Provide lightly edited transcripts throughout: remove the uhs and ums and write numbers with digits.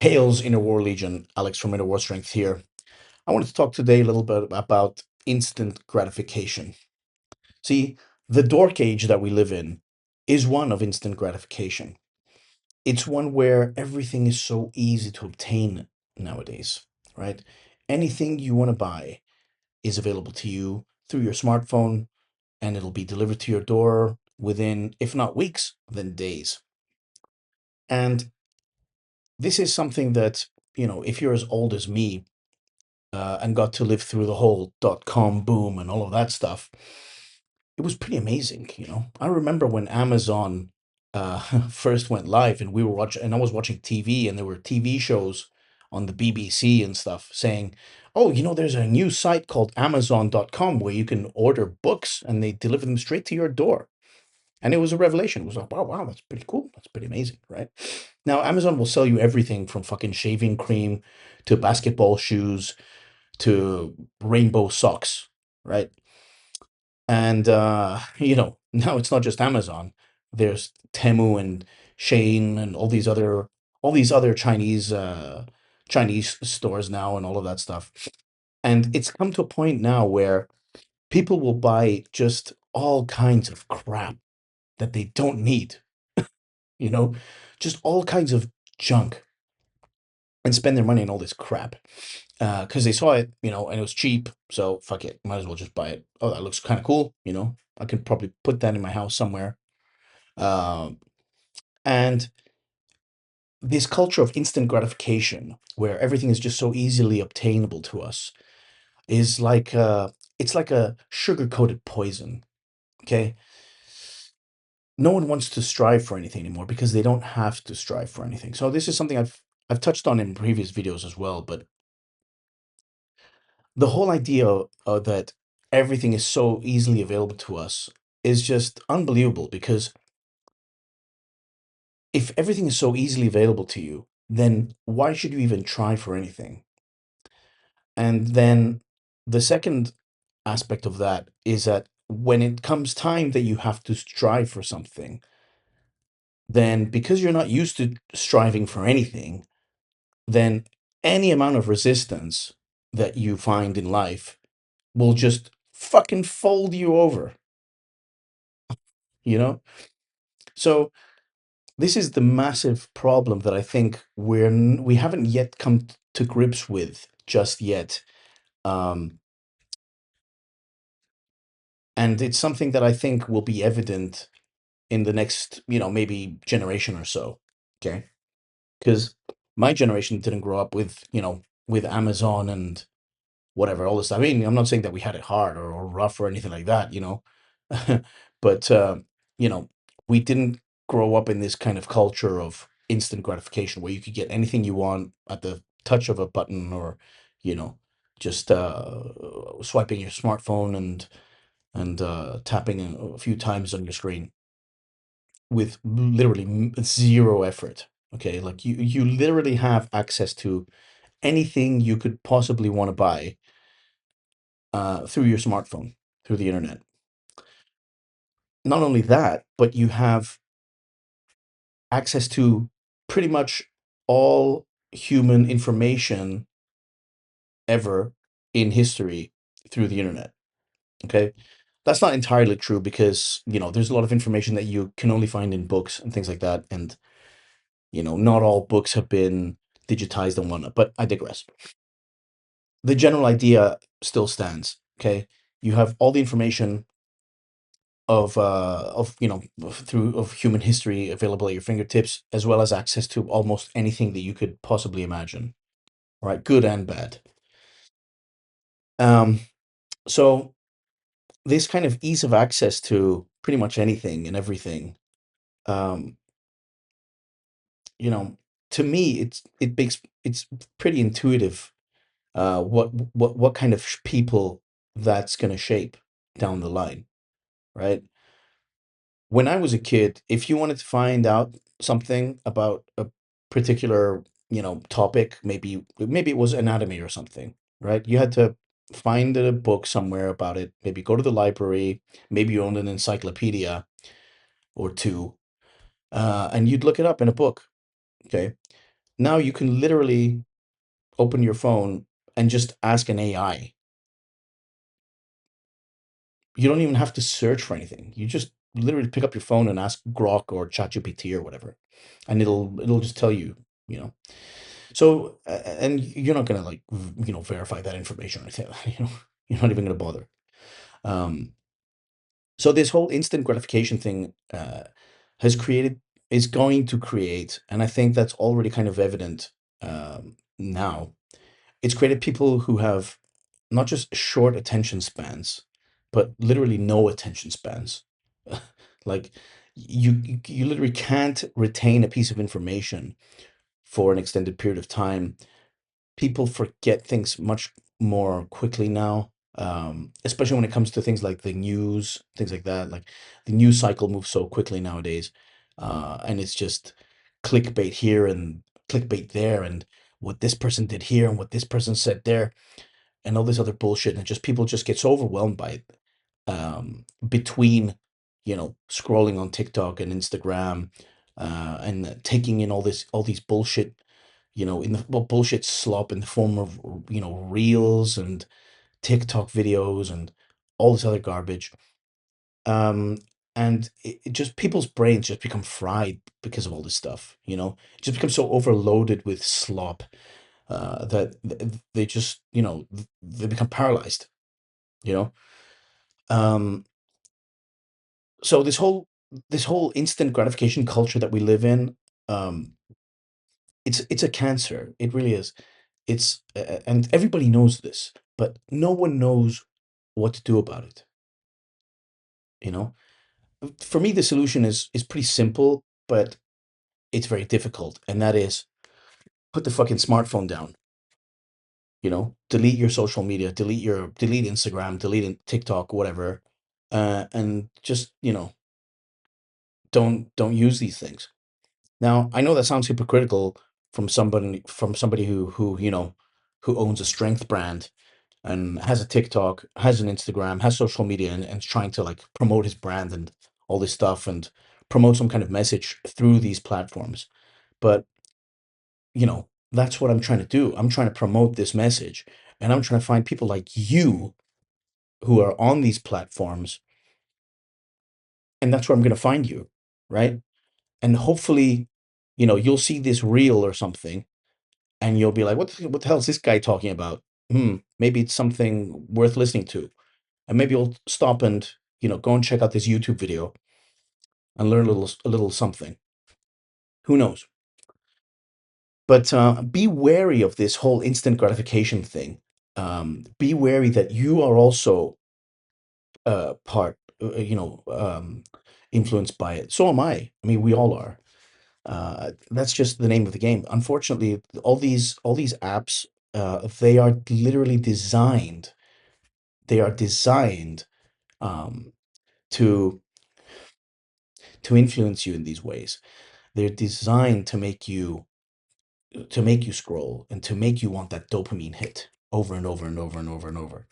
Hails Inner War Legion, Alex from Inner War Strength here. I wanted to talk today a little bit about instant gratification. See, the dork age that we live in is one of instant gratification. It's one where everything is so easy to obtain nowadays, right? Anything you want to buy is available to you through your smartphone, and it'll be delivered to your door within, if not weeks, then days. And this is something that, if you're as old as me, and got to live through the whole .com boom and all of that stuff, it was pretty amazing. I remember when Amazon first went live, and we were watching, and I was watching TV, and there were TV shows on the BBC and stuff saying, "Oh, there's a new site called Amazon.com where you can order books and they deliver them straight to your door." And it was a revelation. It was like, wow, wow, that's pretty cool. That's pretty amazing, right? Now, Amazon will sell you everything from fucking shaving cream to basketball shoes to rainbow socks, right? And now it's not just Amazon. There's Temu and Shane and all these other Chinese stores now and all of that stuff. And it's come to a point now where people will buy just all kinds of crap that they don't need, you know, just all kinds of junk, and spend their money on all this crap. Because they saw it, and it was cheap, so fuck it, might as well just buy it. Oh, that looks kind of cool. I could probably put that in my house somewhere. Um, and this culture of instant gratification, where everything is just so easily obtainable to us, is like it's like a sugar-coated poison. Okay, no one wants to strive for anything anymore because they don't have to strive for anything. So this is something I've touched on in previous videos as well, but the whole idea that everything is so easily available to us is just unbelievable, because if everything is so easily available to you, then why should you even try for anything? And then the second aspect of that is that when it comes time that you have to strive for something, then because you're not used to striving for anything, then any amount of resistance that you find in life will just fucking fold you over, you know? So this is the massive problem that I think we haven't yet come to grips with just yet. Um, and it's something that I think will be evident in the next, maybe generation or so. Okay. Because my generation didn't grow up with Amazon and whatever, all this stuff. I mean, I'm not saying that we had it hard or rough or anything like that. But, you know, we didn't grow up in this kind of culture of instant gratification where you could get anything you want at the touch of a button, or, you know, just swiping your smartphone and tapping a few times on your screen with literally zero effort. Okay, like you literally have access to anything you could possibly want to buy through your smartphone, through the internet. Not only that, but you have access to pretty much all human information ever in history through the internet. Okay. That's not entirely true, because, there's a lot of information that you can only find in books and things like that. And, not all books have been digitized and whatnot, but I digress. The general idea still stands. Okay. You have all the information of human history available at your fingertips, as well as access to almost anything that you could possibly imagine, right? Good and bad. Um, so this kind of ease of access to pretty much anything and everything, um, you know, to me, it's pretty intuitive. What kind of people that's going to shape down the line, right? When I was a kid, if you wanted to find out something about a particular, topic, maybe it was anatomy or something, right? You had to find a book somewhere about it, maybe go to the library, maybe you owned an encyclopedia or two, and you'd look it up in a book, okay? Now you can literally open your phone and just ask an AI. You don't even have to search for anything. You just literally pick up your phone and ask Grok or ChatGPT or whatever, and it'll just tell you, you know. So and you're not gonna like verify that information or anything. You're not even gonna bother. Um, so this whole instant gratification thing has created is going to create, and I think that's already kind of evident now. It's created people who have not just short attention spans, but literally no attention spans. Like you literally can't retain a piece of information for an extended period of time. People forget things much more quickly now, especially when it comes to things like the news, things like that. Like the news cycle moves so quickly nowadays, and it's just clickbait here and clickbait there, and what this person did here and what this person said there, and all this other bullshit, and just people just get so overwhelmed by it, between scrolling on TikTok and Instagram, and taking in all these bullshit, in the bullshit slop in the form of reels and TikTok videos and all this other garbage. Um, and it just people's brains just become fried because of all this stuff. It just becomes so overloaded with slop, that they just they become paralyzed. You know. Um, so this whole instant gratification culture that we live in, um, it's a cancer. It really is. And everybody knows this, but no one knows what to do about it. You know, for me, the solution is pretty simple, but it's very difficult, and that is put the fucking smartphone down. Delete your social media, delete Instagram, delete TikTok, whatever, and just don't use these things. Now, I know that sounds hypocritical from somebody who owns a strength brand and has a TikTok, has an Instagram, has social media, and is trying to like promote his brand and all this stuff and promote some kind of message through these platforms. But, that's what I'm trying to do. I'm trying to promote this message, and I'm trying to find people like you who are on these platforms, and that's where I'm going to find you, right? And hopefully, you'll see this reel or something, and you'll be like, what the hell is this guy talking about? Maybe it's something worth listening to. And maybe you'll stop and, go and check out this YouTube video and learn a little something. Who knows? But be wary of this whole instant gratification thing. Be wary that you are also part, influenced by it. So am I. I mean, we all are. That's just the name of the game. Unfortunately, all these apps, they are literally designed. They are designed, um, to influence you in these ways. They're designed to make you scroll and to make you want that dopamine hit over and over and over and over and over.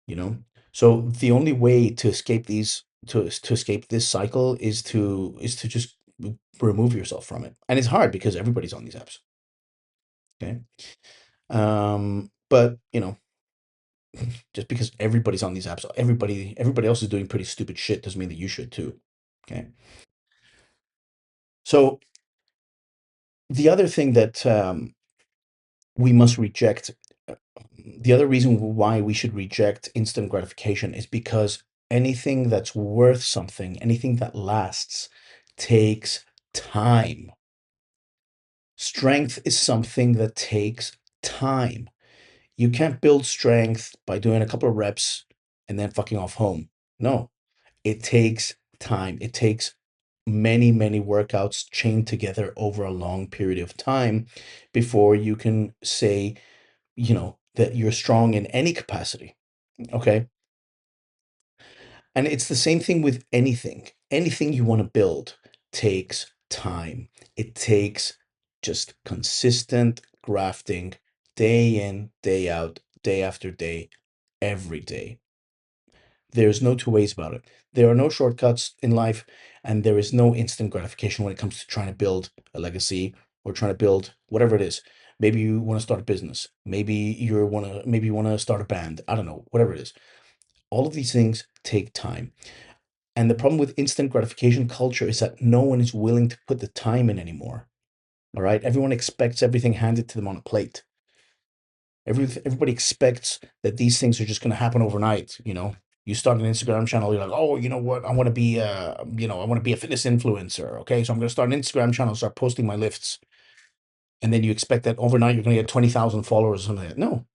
You know. So the only way to escape to escape this cycle is to just remove yourself from it, and it's hard because everybody's on these apps. Okay. But just because everybody's on these apps, everybody else is doing pretty stupid shit doesn't mean that you should too. Okay. So the other thing that we must reject, uh, the other reason why we should reject instant gratification is because anything that's worth something, anything that lasts, takes time. Strength is something that takes time. You can't build strength by doing a couple of reps and then fucking off home. No, it takes time. It takes many, many workouts chained together over a long period of time before you can say, that you're strong in any capacity. Okay. And it's the same thing with anything. Anything you want to build takes time. It takes just consistent grafting, day in, day out, day after day, every day. There's no two ways about it. There are no shortcuts in life, and there is no instant gratification when it comes to trying to build a legacy or trying to build whatever it is. Maybe you want to start a business. Maybe you want to start a band. I don't know, whatever it is. All of these things take time. And the problem with instant gratification culture is that no one is willing to put the time in anymore. All right. Everyone expects everything handed to them on a plate. Everybody expects that these things are just going to happen overnight. You start an Instagram channel, you're like, oh, you know what? I want to be I want to be a fitness influencer. Okay. So I'm going to start an Instagram channel, start posting my lifts. And then you expect that overnight you're going to get 20,000 followers or something like that. No,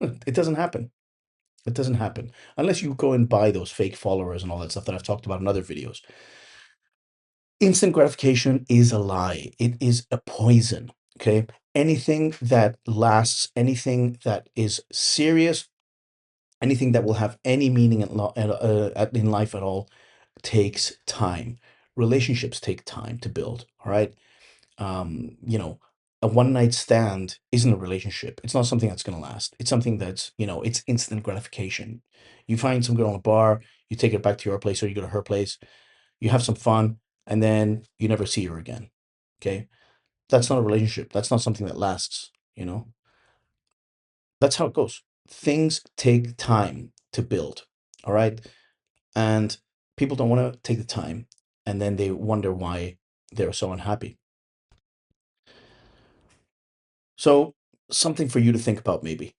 it doesn't happen. It doesn't happen unless you go and buy those fake followers and all that stuff that I've talked about in other videos. Instant gratification is a lie. It is a poison. Okay. Anything that lasts, anything that is serious, anything that will have any meaning in life at all takes time. Relationships take time to build. All right. You know, a one night stand isn't a relationship. It's not something that's going to last. It's something that's, it's instant gratification. You find some girl in a bar, you take her back to your place or you go to her place, you have some fun, and then you never see her again. Okay. That's not a relationship. That's not something that lasts. That's how it goes. Things take time to build. All right. And people don't want to take the time. And then they wonder why they're so unhappy. So, something for you to think about maybe.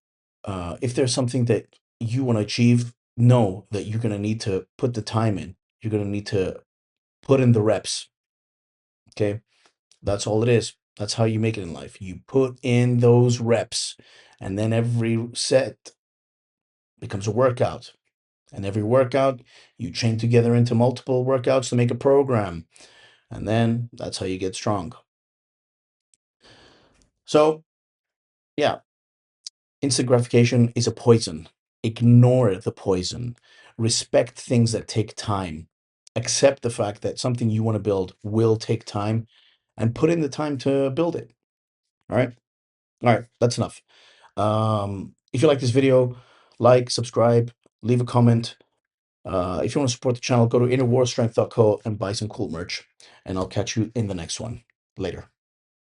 If there's something that you want to achieve, know that you're going to need to put the time in. You're going to need to put in the reps. Okay. That's all it is. That's how you make it in life. You put in those reps, and then every set becomes a workout. And every workout, you chain together into multiple workouts to make a program. And then that's how you get strong. So, yeah, instant gratification is a poison. Ignore the poison. Respect things that take time. Accept the fact that something you want to build will take time and put in the time to build it. All right. All right. That's enough. If you like this video, like, subscribe, leave a comment. If you want to support the channel, go to innerwarstrength.co and buy some cool merch. And I'll catch you in the next one. Later.